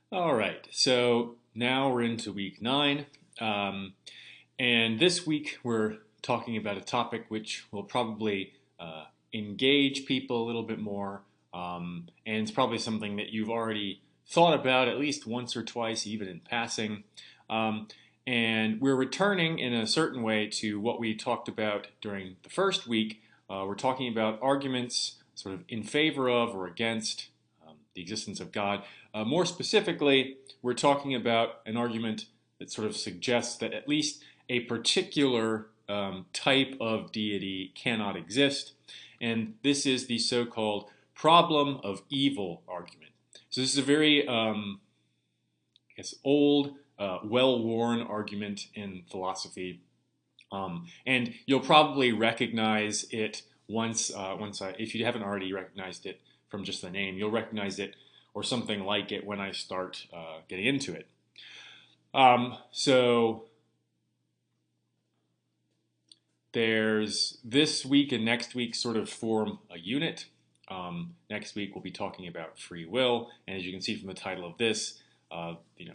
All right, so now we're into week 9. And this week we're talking about a topic which will probably engage people a little bit more. And it's probably something that you've already thought about at least once or twice, even in passing. Um, and we're returning in a certain way to what we talked about during the first week. We're talking about arguments sort of in favor of or against the existence of God. More specifically, we're talking about an argument that sort of suggests that at least a particular type of deity cannot exist. And this is the so-called problem of evil argument. So this is a very, I guess, old, well-worn argument in philosophy. And you'll probably recognize it if you haven't already recognized it from just the name, you'll recognize it or something like it when I start getting into it. So there's this week and next week sort of form a unit. Next week we'll be talking about free will, and as you can see from the title of this,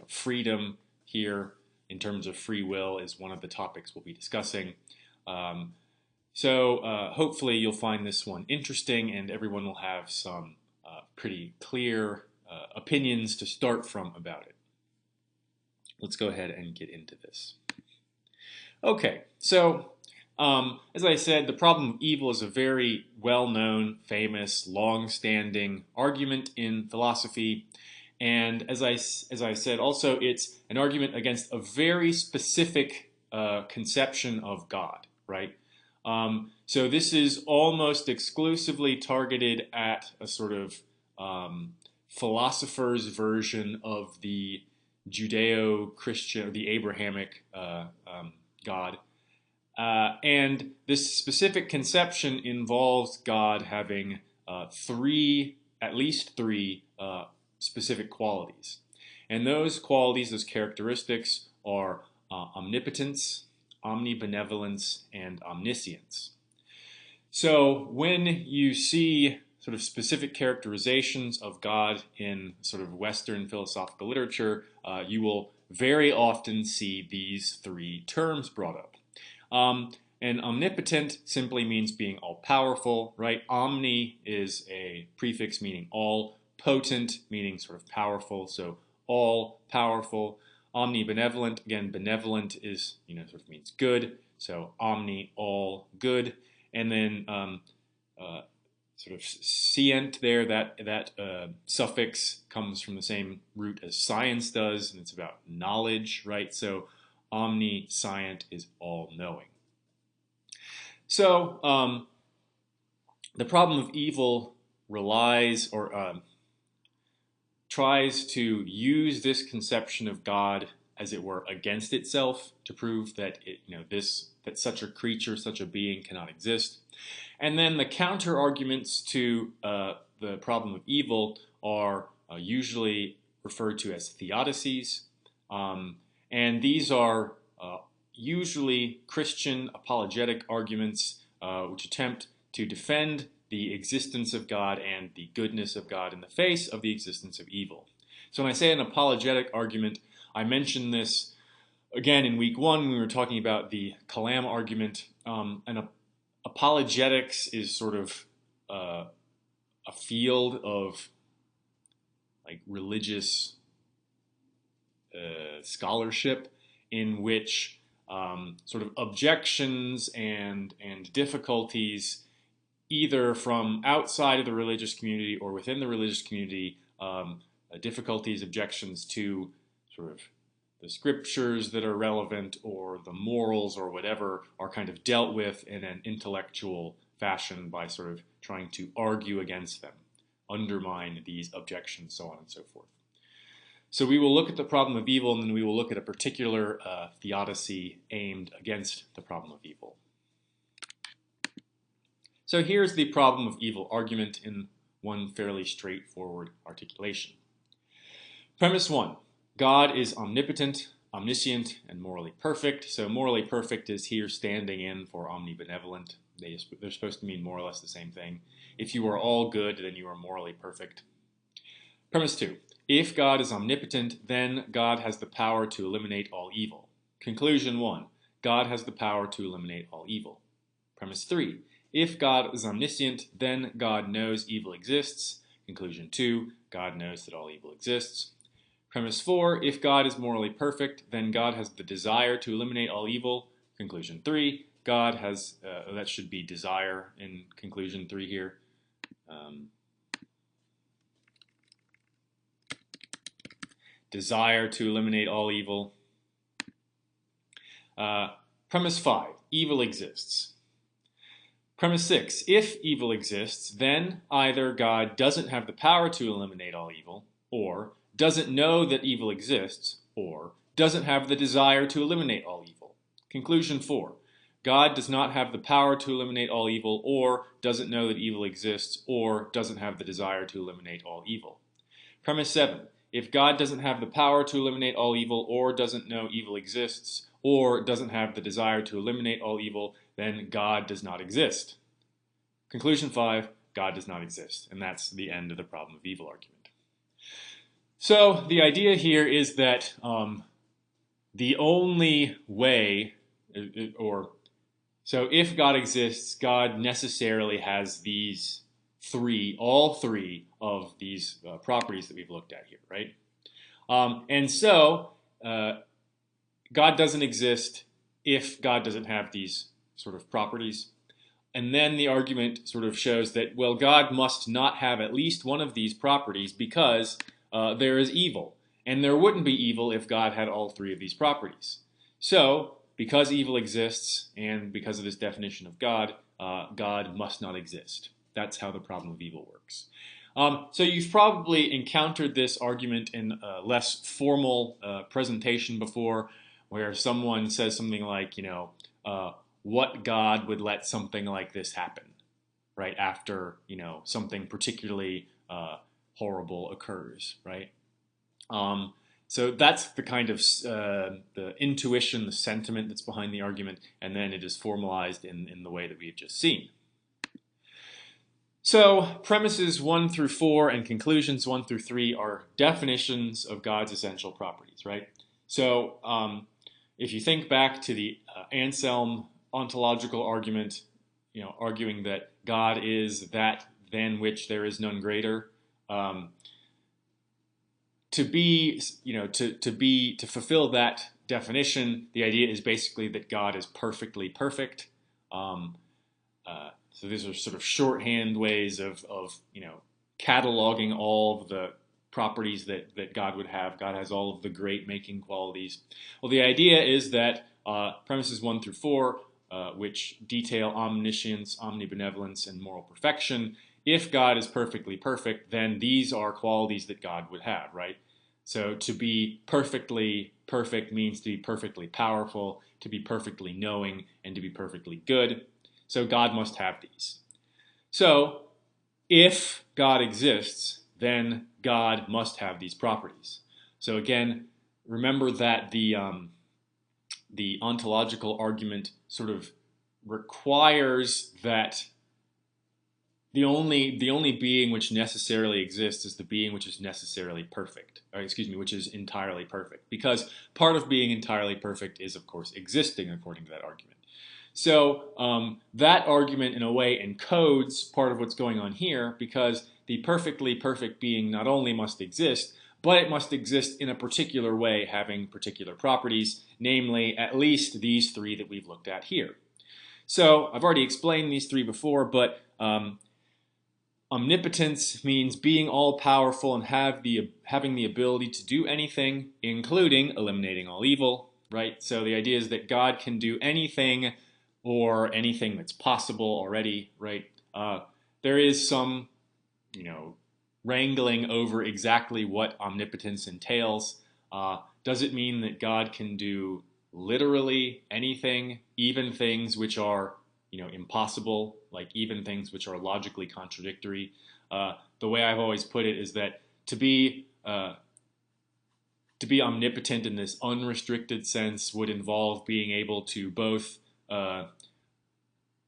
freedom here in terms of free will is one of the topics we'll be discussing. So hopefully you'll find this one interesting, and everyone will have some pretty clear opinions to start from about it. Let's go ahead and get into this. Okay, so as I said, the problem of evil is a very well-known, famous, long-standing argument in philosophy. And as I said, also it's an argument against a very specific conception of God, right? So this is almost exclusively targeted at a sort of philosopher's version of the Judeo-Christian, or the Abrahamic God. And this specific conception involves God having at least three specific qualities. And those qualities, those characteristics are omnipotence, omnibenevolence, and omniscience. So when you see sort of specific characterizations of God in sort of Western philosophical literature, you will very often see these three terms brought up. And omnipotent simply means being all-powerful, right? Omni is a prefix meaning all, potent meaning sort of powerful, so all-powerful. Omnibenevolent, again, benevolent is, sort of means good, so omni, all, good. And then sort of scient there, that suffix comes from the same root as science does, and it's about knowledge, right? So omniscient is all-knowing. So the problem of evil relies or tries to use this conception of God, as it were, against itself to prove that that such a creature, such a being cannot exist. And then the counter arguments to the problem of evil are usually referred to as theodicies. And these are usually Christian apologetic arguments which attempt to defend the existence of God and the goodness of God in the face of the existence of evil. So when I say an apologetic argument, I mentioned this again in week 1 when we were talking about the Kalam argument. Apologetics is sort of a field of like religious scholarship in which sort of objections and difficulties either from outside of the religious community or within the religious community, difficulties, objections to sort of the scriptures that are relevant or the morals or whatever are kind of dealt with in an intellectual fashion by sort of trying to argue against them, undermine these objections, so on and so forth. So we will look at the problem of evil, and then we will look at a particular theodicy aimed against the problem of evil. So here's the problem of evil argument in one fairly straightforward articulation. Premise 1. God is omnipotent, omniscient, and morally perfect. So morally perfect is here standing in for omnibenevolent. They're supposed to mean more or less the same thing. If you are all good, then you are morally perfect. Premise 2. If God is omnipotent, then God has the power to eliminate all evil. Conclusion 1. God has the power to eliminate all evil. Premise 3. If God is omniscient, then God knows evil exists. Conclusion 2. God knows that all evil exists. Premise 4. If God is morally perfect, then God has the desire to eliminate all evil. Conclusion 3. God has, that should be desire in conclusion 3 here. Desire to eliminate all evil. Premise 5. Evil exists. Premise 6. If evil exists, then either God doesn't have the power to eliminate all evil, or doesn't know that evil exists, or doesn't have the desire to eliminate all evil. Conclusion 4. God does not have the power to eliminate all evil, or doesn't know that evil exists, or doesn't have the desire to eliminate all evil. Premise 7. If God doesn't have the power to eliminate all evil, or doesn't know evil exists, or doesn't have the desire to eliminate all evil, then God does not exist. Conclusion 5. God does not exist. And that's the end of the problem of evil argument. So the idea here is that the only way, so if God exists, God necessarily has these all three of these properties that we've looked at here, right? And so God doesn't exist if God doesn't have these sort of properties. And then the argument sort of shows that, well, God must not have at least one of these properties because there is evil. And there wouldn't be evil if God had all three of these properties. So, because evil exists, and because of this definition of God, God must not exist. That's how the problem of evil works. So you've probably encountered this argument in a less formal presentation before, where someone says something like, what God would let something like this happen, right, after, something particularly horrible occurs, right? So that's the kind of the intuition, the sentiment that's behind the argument, and then it is formalized in the way that we've just seen. So premises 1 through 4 and conclusions 1 through 3 are definitions of God's essential properties, right? So if you think back to the Anselm ontological argument, arguing that God is that than which there is none greater, to fulfill that definition, the idea is basically that God is perfectly perfect. So these are sort of shorthand ways of cataloging all of the properties that God would have. God has all of the great making qualities. Well, the idea is that premises 1 through 4, which detail omniscience, omnibenevolence, and moral perfection, if God is perfectly perfect, then these are qualities that God would have, right? So to be perfectly perfect means to be perfectly powerful, to be perfectly knowing, and to be perfectly good. So God must have these. So if God exists, then God must have these properties. So again, remember that the ontological argument sort of requires that the only being which necessarily exists is the being which is necessarily perfect, which is entirely perfect. Because part of being entirely perfect is, of course, existing, according to that argument. So that argument, in a way, encodes part of what's going on here, because the perfectly perfect being not only must exist, but it must exist in a particular way, having particular properties, namely at least these three that we've looked at here. So I've already explained these three before, but omnipotence means being all-powerful and having the ability to do anything, including eliminating all evil, right? So the idea is that God can do anything or anything that's possible already, right? There is some, wrangling over exactly what omnipotence entails. Does it mean that God can do literally anything, even things which are, impossible, like even things which are logically contradictory? The way I've always put it is that to be omnipotent in this unrestricted sense would involve being able to both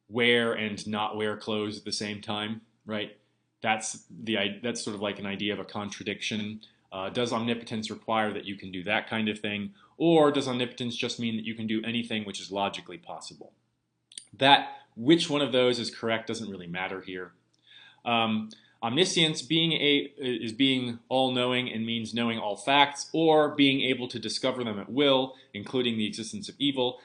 wear and not wear clothes at the same time, right? That's sort of like an idea of a contradiction. Does omnipotence require that you can do that kind of thing? Or does omnipotence just mean that you can do anything which is logically possible? Which one of those is correct doesn't really matter here. Omniscience is being all-knowing and means knowing all facts, or being able to discover them at will, including the existence of evil.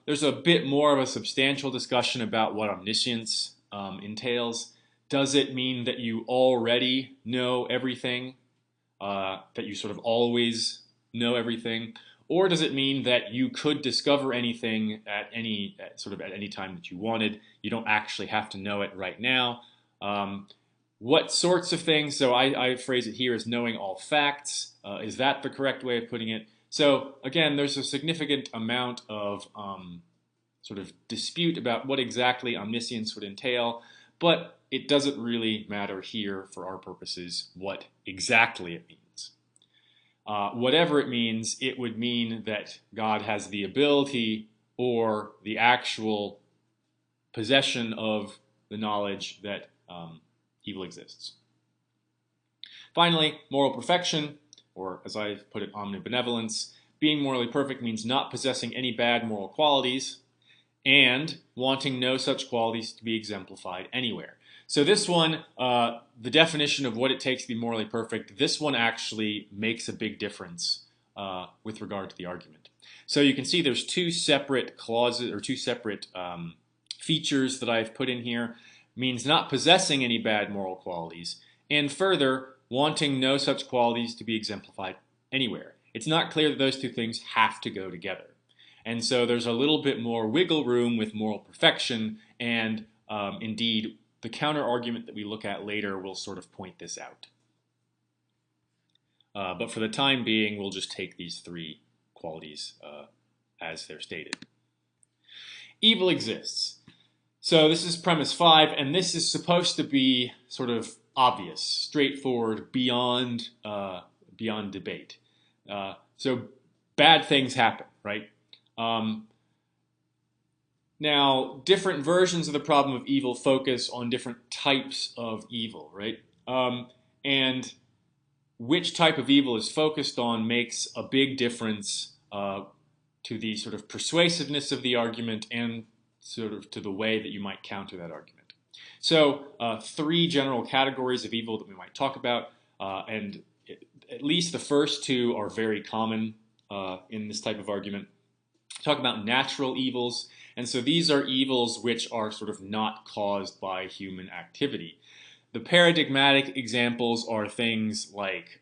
There's a bit more of a substantial discussion about what omniscience entails. Does it mean that you already know everything? That you sort of always know everything? Or does it mean that you could discover anything at any time that you wanted? You don't actually have to know it right now. What sorts of things? So I phrase it here as knowing all facts. Is that the correct way of putting it? So again, there's a significant amount of sort of dispute about what exactly omniscience would entail, but it doesn't really matter here for our purposes what exactly it means. Whatever it means, it would mean that God has the ability or the actual possession of the knowledge that evil exists. Finally, moral perfection, or as I put it, omnibenevolence. Being morally perfect means not possessing any bad moral qualities and wanting no such qualities to be exemplified anywhere. So this one, the definition of what it takes to be morally perfect, this one actually makes a big difference with regard to the argument. So you can see there's two separate clauses or two separate features that I've put in here. Means not possessing any bad moral qualities, and further, wanting no such qualities to be exemplified anywhere. It's not clear that those two things have to go together. And so there's a little bit more wiggle room with moral perfection, and indeed, the counter-argument that we look at later will sort of point this out. But for the time being, we'll just take these three qualities as they're stated. Evil exists. So this is premise 5, and this is supposed to be sort of obvious, straightforward, beyond debate. So bad things happen, right? Now, different versions of the problem of evil focus on different types of evil, right? And which type of evil is focused on makes a big difference to the sort of persuasiveness of the argument and sort of to the way that you might counter that argument. So 3 general categories of evil that we might talk about, and at least the first 2 are very common in this type of argument. Talk about natural evils, and so these are evils which are sort of not caused by human activity. The paradigmatic examples are things like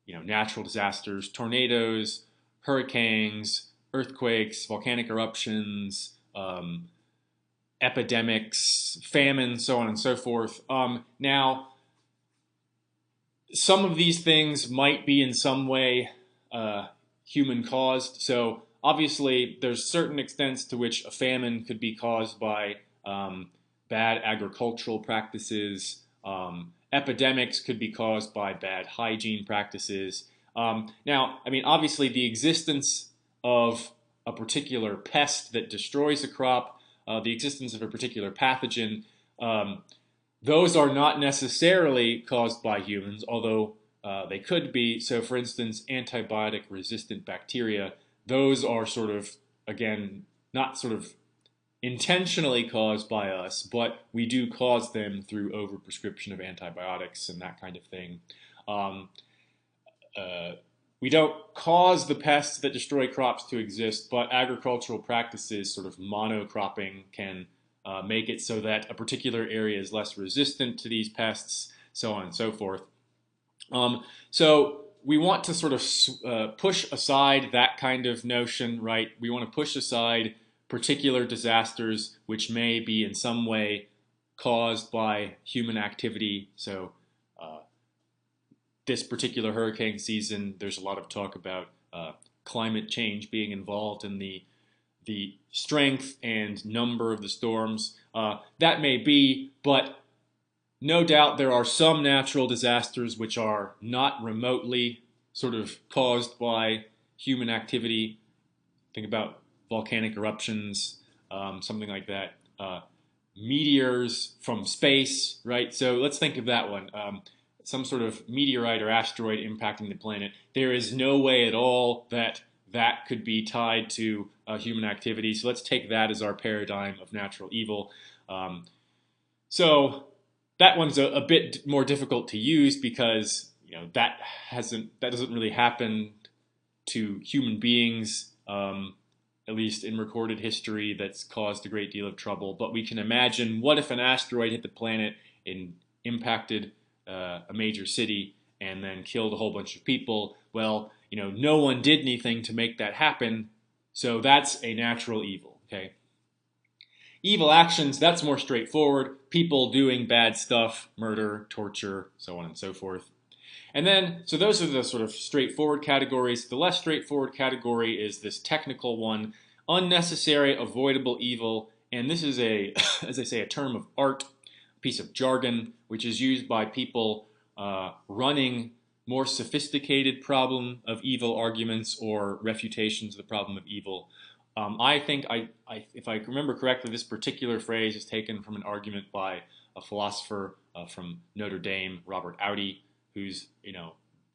natural disasters, tornadoes, hurricanes, earthquakes, volcanic eruptions, epidemics, famine, so on and so forth. Now, some of these things might be in some way human caused. So obviously, there's certain extents to which a famine could be caused by bad agricultural practices. Epidemics could be caused by bad hygiene practices. Now, I mean, obviously, the existence of a particular pest that destroys a crop, the existence of a particular pathogen, those are not necessarily caused by humans, although they could be. So, for instance, antibiotic-resistant bacteria, those are sort of, again, not sort of intentionally caused by us, but we do cause them through overprescription of antibiotics and that kind of thing. We don't cause the pests that destroy crops to exist, but agricultural practices, sort of monocropping, can make it so that a particular area is less resistant to these pests, so on and so forth. So we want to sort of push aside that kind of notion, right? We want to push aside particular disasters which may be in some way caused by human activity. So this particular hurricane season, there's a lot of talk about climate change being involved in the strength and number of the storms. That may be, but no doubt there are some natural disasters which are not remotely sort of caused by human activity. Think about volcanic eruptions, something like that. Meteors from space, right? So let's think of that one. some sort of meteorite or asteroid impacting the planet, there is no way at all that that could be tied to human activity. So let's take that as our paradigm of natural evil. So that one's a bit more difficult to use because that doesn't really happen to human beings, at least in recorded history, that's caused a great deal of trouble. But we can imagine, what if an asteroid hit the planet and impacted a major city and then killed a whole bunch of people? Well, no one did anything to make that happen, so that's a natural evil, okay? Evil actions, that's more straightforward. People doing bad stuff, murder, torture, so on and so forth. And then, so those are the sort of straightforward categories. The less straightforward category is this technical one, unnecessary, avoidable evil. And this is as I say, a term of art, a piece of jargon, which is used by people running more sophisticated problem of evil arguments or refutations of the problem of evil. I think, if I remember correctly, this particular phrase is taken from an argument by a philosopher from Notre Dame, Robert Audi, who's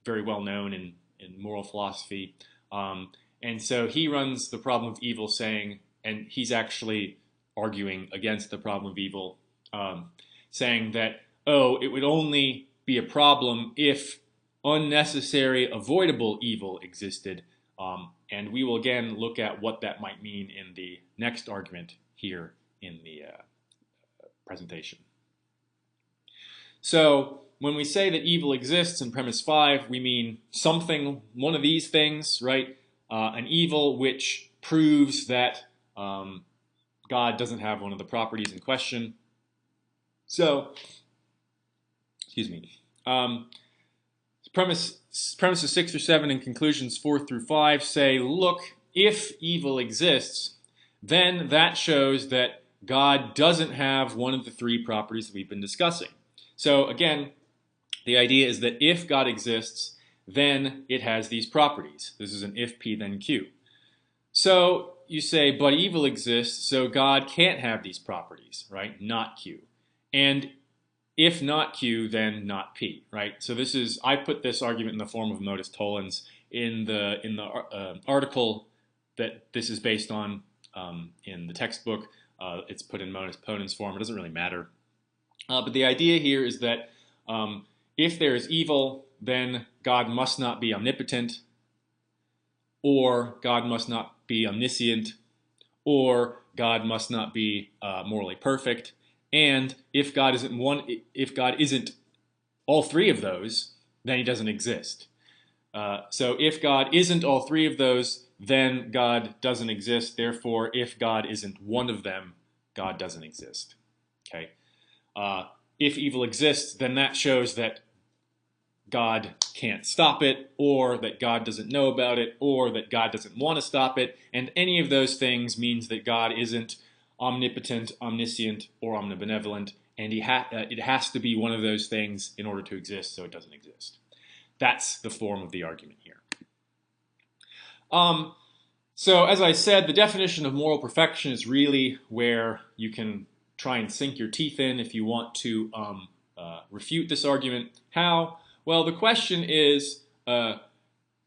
very well known in moral philosophy. And so he runs the problem of evil saying, and he's actually arguing against the problem of evil, saying that, it would only be a problem if unnecessary, avoidable evil existed. And we will again look at what that might mean in the next argument here in the presentation. So when we say that evil exists in premise 5, we mean something, one of these things, right? An evil which proves that God doesn't have one of the properties in question. So, excuse me. Premises 6 through 7 and conclusions 4 through 5 say, look, if evil exists, then that shows that God doesn't have one of the three properties that we've been discussing. So again, the idea is that if God exists, then it has these properties. This is an if P then Q. So you say, but evil exists, so God can't have these properties, right? Not Q. And if not Q, then not P, right? So this is, I put this argument in the form of modus tollens in the article that this is based on in the textbook. It's put in modus ponens form. It doesn't really matter. But the idea here is that if there is evil, then God must not be omnipotent, or God must not be omniscient, or God must not be morally perfect. And if God isn't all three of those, then he doesn't exist. So if God isn't all three of those, then God doesn't exist. Therefore, if God isn't one of them, God doesn't exist. Okay. If evil exists, then that shows that God can't stop it, or that God doesn't know about it, or that God doesn't want to stop it. And any of those things means that God isn't omnipotent, omniscient, or omnibenevolent, and it has to be one of those things in order to exist, so it doesn't exist. That's the form of the argument here. So as I said, the definition of moral perfection is really where you can try and sink your teeth in if you want to refute this argument. How? Well, the question is,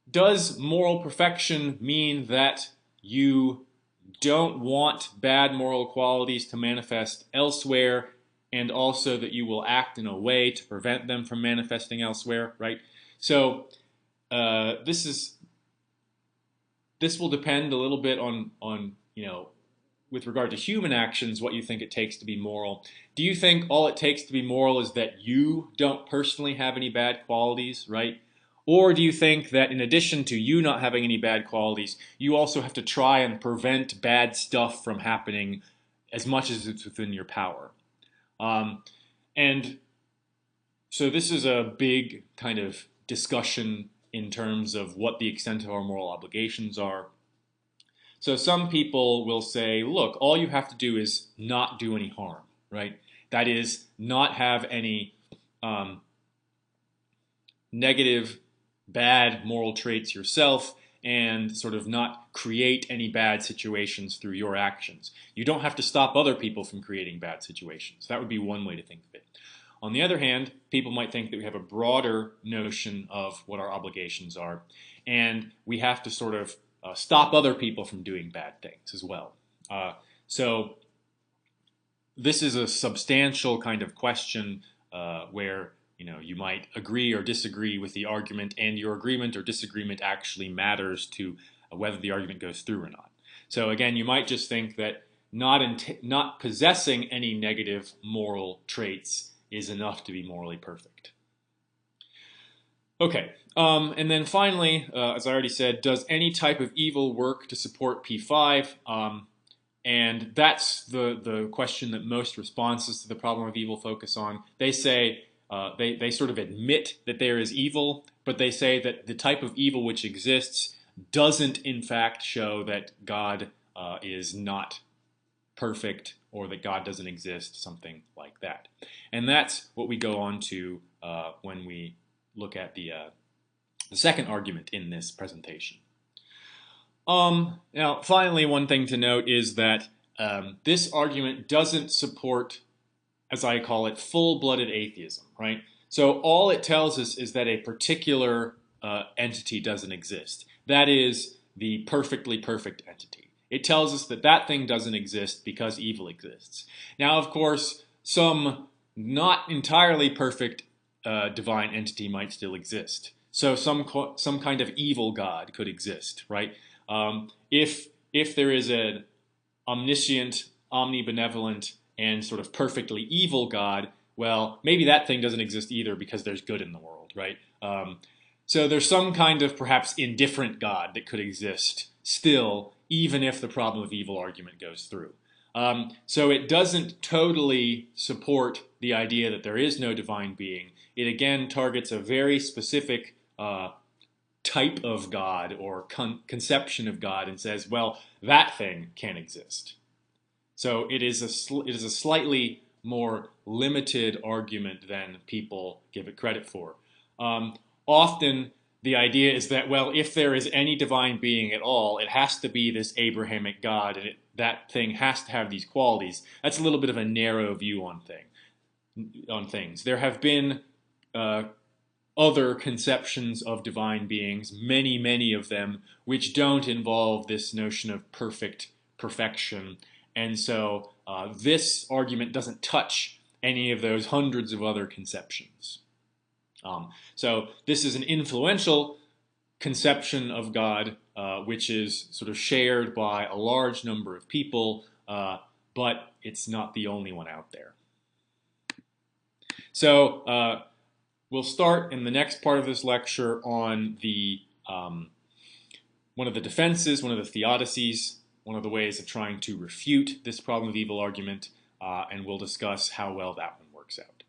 does moral perfection mean that you don't want bad moral qualities to manifest elsewhere, and also that you will act in a way to prevent them from manifesting elsewhere, right? So this will depend a little bit on with regard to human actions, what you think it takes to be moral. Do you think all it takes to be moral is that you don't personally have any bad qualities, right? Or do you think that in addition to you not having any bad qualities, you also have to try and prevent bad stuff from happening as much as it's within your power? And so this is a big kind of discussion in terms of what the extent of our moral obligations are. So some people will say, look, all you have to do is not do any harm, right? That is, not have any negative, bad moral traits yourself, and sort of not create any bad situations through your actions. You don't have to stop other people from creating bad situations. That would be one way to think of it. On the other hand, people might think that we have a broader notion of what our obligations are, and we have to sort of stop other people from doing bad things as well. So this is a substantial kind of question where you might agree or disagree with the argument, and your agreement or disagreement actually matters to whether the argument goes through or not. So again, you might just think that not possessing any negative moral traits is enough to be morally perfect. Okay, and then finally, as I already said, does any type of evil work to support P5? And that's the question that most responses to the problem of evil focus on. They say, they sort of admit that there is evil, but they say that the type of evil which exists doesn't in fact show that God is not perfect or that God doesn't exist, something like that. And that's what we go on to when we look at the second argument in this presentation. Now, finally, one thing to note is that this argument doesn't support, as I call it, full-blooded atheism, right? So all it tells us is that a particular entity doesn't exist. That is the perfectly perfect entity. It tells us that that thing doesn't exist because evil exists. Now, of course, some not entirely perfect divine entity might still exist. So some kind of evil God could exist, right? If there is an omniscient, omnibenevolent, and sort of perfectly evil God, well, maybe that thing doesn't exist either because there's good in the world, right? So there's some kind of perhaps indifferent God that could exist still, even if the problem of evil argument goes through. So it doesn't totally support the idea that there is no divine being. It again targets a very specific type of God or conception of God and says, well, that thing can exist. So it is a slightly more limited argument than people give it credit for. Often the idea is that, well, if there is any divine being at all, it has to be this Abrahamic God, and that thing has to have these qualities. That's a little bit of a narrow view on things. There have been other conceptions of divine beings, many of them, which don't involve this notion of perfection. And so this argument doesn't touch any of those hundreds of other conceptions. So this is an influential conception of God, which is sort of shared by a large number of people, but it's not the only one out there. So we'll start in the next part of this lecture on the one of the defenses, one of the theodicies, one of the ways of trying to refute this problem of evil argument, and we'll discuss how well that one works out.